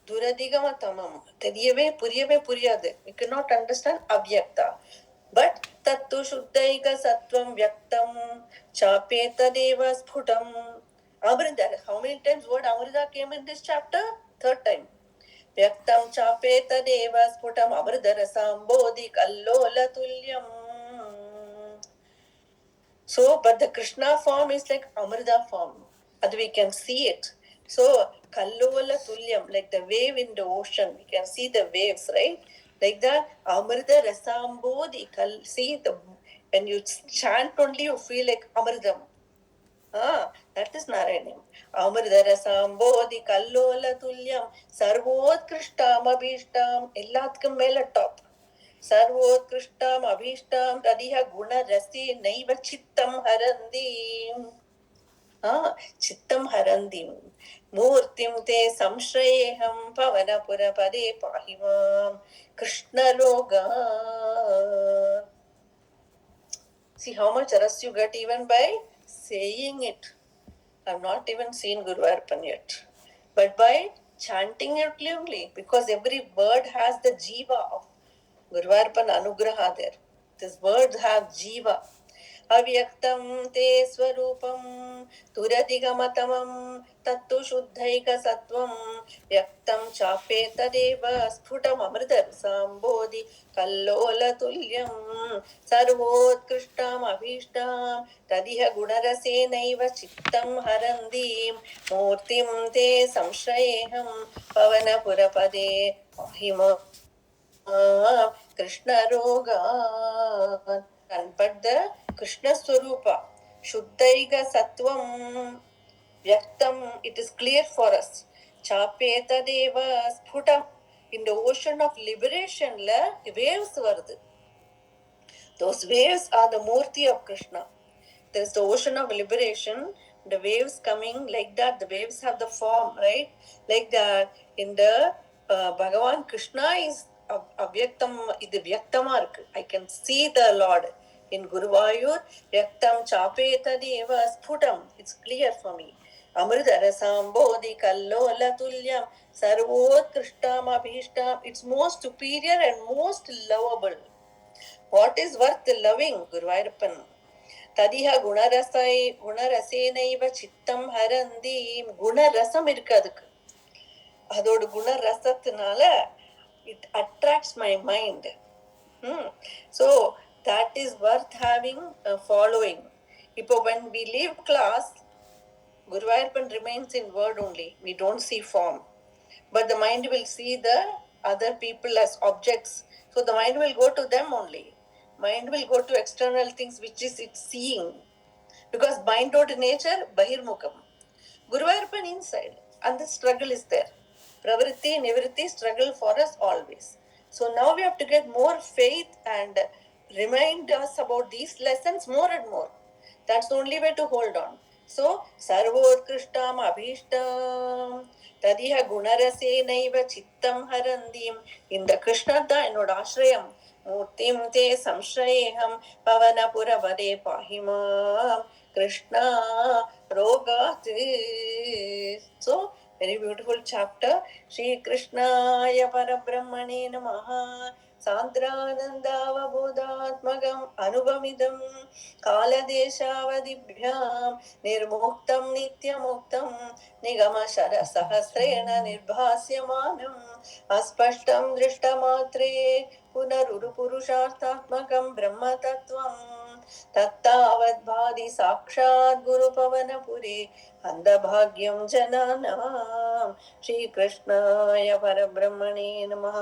Duradigamathamam. Theriyave, puriyave, puriyade. You cannot understand avyakta. But tattu shuddhaika sattvam vyaktam chapetadeva sphutam. Amrita. How many times word Amrita came in this chapter? Third time. Vyaktam chapetadeva sphutam amritarasambodhi kallola tulyam. So, but the Krishna form is like Amrita form. And we can see it. So, Kallola Tulyam, like the wave in the ocean, we can see the waves, right? Like the Amrita Rasambodhi. See, when you chant only, you feel like Amritam. That is Narayanam. Amrita Rasambodhi Kallola Tulyam Sarvotkristam Abhishtam Ellatkum Mela top. सर्वोत्कृष्टम् अभीष्टं तदिह गुणरसे नैव चित्तं हरन्तीम्. चित्तं हरन्तीम् मूर्तिं ते संश्रयेऽहं पवनपुरपदे पाहि मां कृष्णरोगात्. See how much rest you get even by saying it. I've not even seen Guru Arpan yet. But by chanting it clearly, because every word has the jiva of Guru Arpan Anugraha there. These words have jiva. Avyaktam te swarupam turadigamathamam tattu shuddhaika sattvam vyaktam chapetadeva sphutam amritar sambodhi kallola tulyam sarvotkristam abhishtam tadiha gunarasenaiva chittam harandim murtim te samshrayeham pavanapurapade ahima Krishna Roga. But the Krishna Swarupa, Shuddhaiga Sattvam Vyaktam, it is clear for us. Chapeta Deva Sphutam. In the ocean of liberation, waves were there. Those waves are the Murti of Krishna. There is the ocean of liberation, the waves coming like that. The waves have the form, right? Like that. In the Bhagavan Krishna is Avyaktam, இது வியக்தமா இருக்கு. I can see the Lord in Guruvayur. Vyaktam chapetadeva sphutam. It's clear for me. Amritarasambodhi kallola tulyam sarvotkristam abhishtam. It's most superior and most lovable. What is worth loving, Guruvayurappan? ததிஹ குணரசேனைவ சித்தம் ஹரந்தி. குணரசம் இருக்கு அதுக்கு. அதோட குணரசத்தினால it attracts my mind. So that is worth having a following. When we leave class, Guru Arpan remains in word only. We don't see form. But the mind will see the other people as objects. So the mind will go to them only. Mind will go to external things which is it's seeing. Because mind toward nature, Bahirmukam. Guruvayurpan inside. And the struggle is there. Pravritti, Nivritti, struggle for us always. So now we have to get more faith and remind us about these lessons more and more. That's the only way to hold on. So, Sarvotkristam Abhishtam Tadiha Gunarasenaiva Chittam Harandim. In the Krishna Ennoda Ashrayam Murtim Te Samshrayeham Pavanapura Vade Pahima Krishna Rogat. So, very beautiful chapter. Shri Krishnaya Parabrahmane Namaha. सान्द्रानन्दावबोधात्मकम् अनुभवमिदं कालदेशावधिभ्यां निर्मुक्तं नित्यमुक्तं निगमशरसहस्रेण निर्भास्यमानम् अस्पष्टं दृष्टमात्रे पुनरुरुपुरुषार्थात्मकं ब्रह्मतत्त्वम् तत्तावद्भाति साक्षात् गुरुपवनपुरे अन्धभाग्यं जनानां श्रीकृष्णाय परब्रह्मणे नमः.